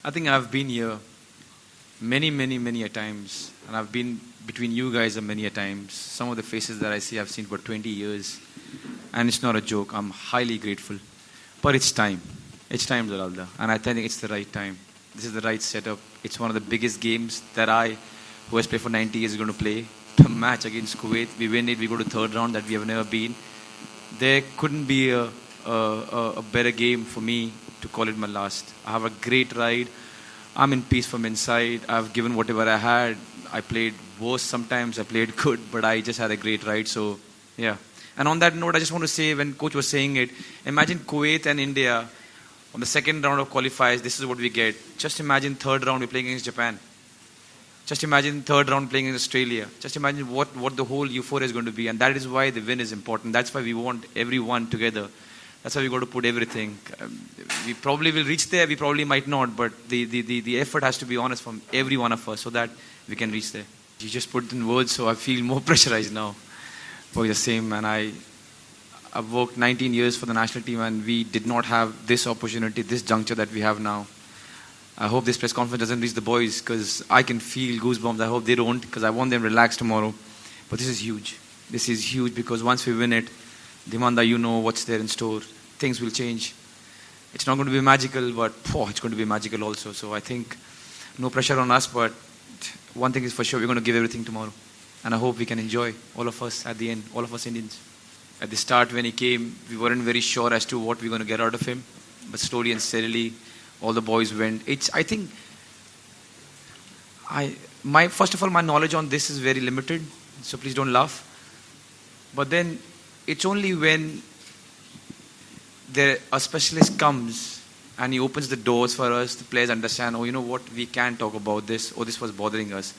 I think I've been here many a times, and I've been between you guys many a times. Some of the faces that I see, I've seen for 20 years, and it's not a joke. I'm highly grateful, but it's time. It's time, Zaralda, and I think it's the right time. This is the right setup. It's one of the biggest games that who has played for 90 years, is going to play. The match against Kuwait, we win it, we go to third round that we have never been. There couldn't be a better game for me to call it my last. I have a great ride. I'm in peace from inside. I've given whatever I had. I played worse sometimes. I played good, but I just had a great ride. So, yeah. And on that note, I just want to say, when coach was saying it, imagine Kuwait and India on the second round of qualifiers. This is what we get. Just imagine third round we're playing against Japan. Just imagine third round playing against Australia. Just imagine what the whole euphoria is going to be. And that is why the win is important. That's why we want everyone together. That's why we got to put everything. We probably will reach there. We probably might not. But the effort has to be honest from every one of us so that we can reach there. You just put it in words, so I feel more pressurized now for the same. And I've worked 19 years for the national team, and we did not have this opportunity, this juncture that we have now. I hope this press conference doesn't reach the boys, because I can feel goosebumps. I hope they don't, because I want them relaxed tomorrow. But this is huge. This is huge, because once we win it, Dhimanda, you know what's there in store. Things will change. It's not going to be magical, but it's going to be magical also. So I think no pressure on us, but one thing is for sure, we're going to give everything tomorrow. And I hope we can enjoy, all of us at the end, all of us Indians. At the start when he came, we weren't very sure as to what we're going to get out of him. But slowly and steadily, all the boys went. I think, first of all, my knowledge on this is very limited. So please don't laugh. But then, it's only when a specialist comes and he opens the doors for us, the players understand, oh, you know what, we can talk about this, or this was bothering us.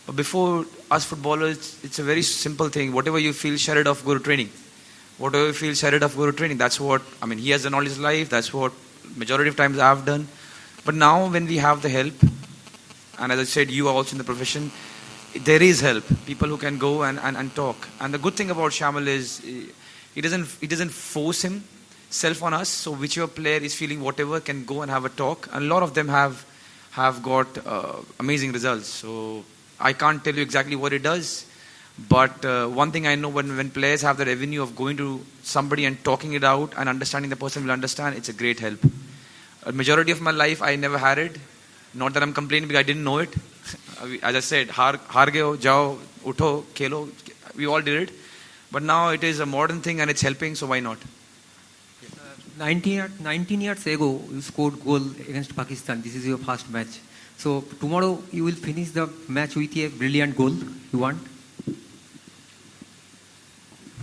But before us footballers, it's a very simple thing. Whatever you feel, share it off, go to training. Whatever you feel, share it off, go to training. That's what, he has done all his life. That's what majority of times I've done. But now when we have the help, and as I said, you are also in the profession, there is help. People who can go and talk. And the good thing about Shamil is he doesn't force himself on us. So whichever player is feeling whatever can go and have a talk. And a lot of them have got amazing results. So I can't tell you exactly what it does. But one thing I know, when players have the revenue of going to somebody and talking it out and understanding the person will understand, it's a great help. A majority of my life, I never had it. Not that I'm complaining, because I didn't know it. As I said, har gayo, jao, utho, khelo, we all did it. But now it is a modern thing and it's helping, so why not? 19 years ago, you scored goal against Pakistan. This is your first match. So tomorrow you will finish the match with a brilliant goal. You want?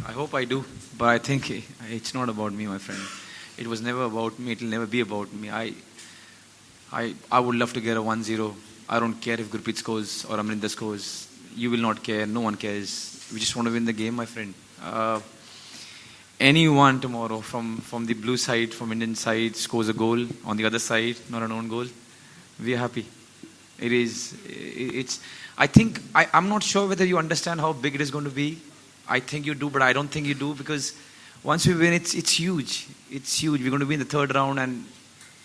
I hope I do. But I think it's not about me, my friend. It was never about me. It will never be about me. I would love to get a 1-0. I don't care if Gurpreet scores or Amrinder scores. You will not care. No one cares. We just want to win the game, my friend. Anyone tomorrow from the blue side, from Indian side, scores a goal on the other side, not an own goal, we are happy. I think, I'm not sure whether you understand how big it is going to be. I think you do, but I don't think you do, because once we win, it's huge. It's huge. We're going to be in the third round and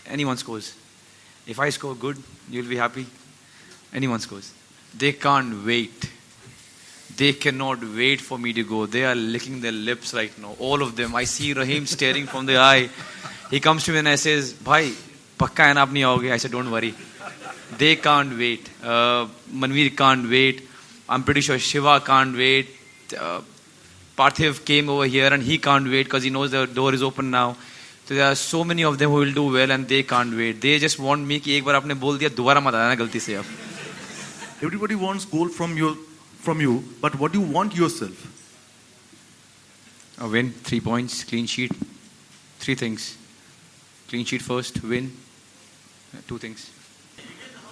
anyone scores. If I score good, you'll be happy. Anyone scores. They can't wait. They cannot wait for me to go. They are licking their lips right now. All of them. I see Rahim staring from the eye. He comes to me and I says, Bhai, pakka hai na aap nahi aoge. I said, don't worry. They can't wait. Manveer can't wait. I'm pretty sure Shiva can't wait. Parthiv came over here and he can't wait because he knows the door is open now. So there are so many of them who will do well and they can't wait. They just want me कि एक बार आपने बोल दिया दोबारा मत आना गलती से अब. Everybody wants goal from you, but what do you want yourself? A win, 3 points, clean sheet, 3 things. Clean sheet first, win, 2 things.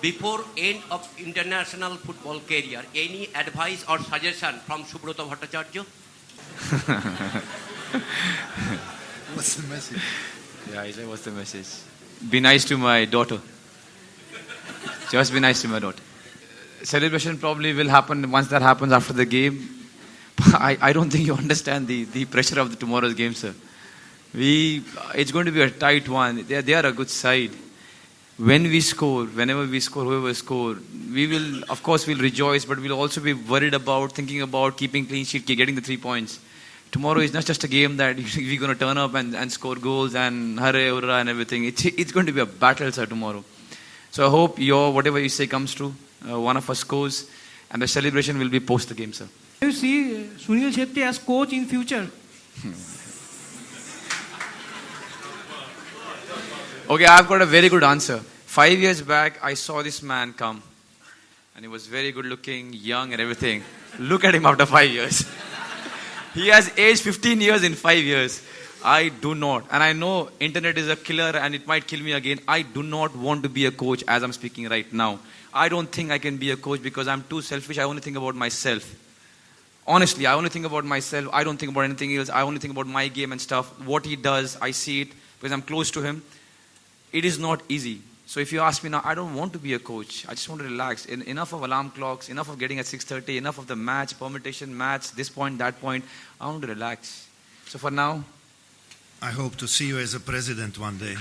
Before end of international football career, any advice or suggestion from Subrata Bhattacharya? What's the message? Yeah, he said, what's the message? Be nice to my daughter. Just be nice to my daughter. Celebration probably will happen once that happens after the game. I don't think you understand the pressure of tomorrow's game, sir. It's going to be a tight one. They are a good side. when we score, whenever we score, whoever score, we will, of course, we'll rejoice, but we'll also be worried about, thinking about keeping clean sheet, getting the 3 points. Tomorrow is not just a game that we're going to turn up and score goals and hurray, hurrah and everything. It's going to be a battle, sir, tomorrow. So I hope whatever you say comes true. One of us scores, and the celebration will be post the game, sir. You see Sunil Shetty as coach in future? Okay, I've got a very good answer. 5 years back, I saw this man come, and he was very good looking, young and everything. Look at him after 5 years. He has aged 15 years in 5 years. I do not. And I know internet is a killer and it might kill me again. I do not want to be a coach as I'm speaking right now. I don't think I can be a coach because I'm too selfish. I only think about myself. Honestly, I only think about myself. I don't think about anything else. I only think about my game and stuff. What he does, I see it because I'm close to him. It is not easy. So if you ask me now, I don't want to be a coach. I just want to relax. Enough of alarm clocks, enough of getting at 6:30, enough of the match, permutation, match, this point, that point. I want to relax. So for now, I hope to see you as a president one day.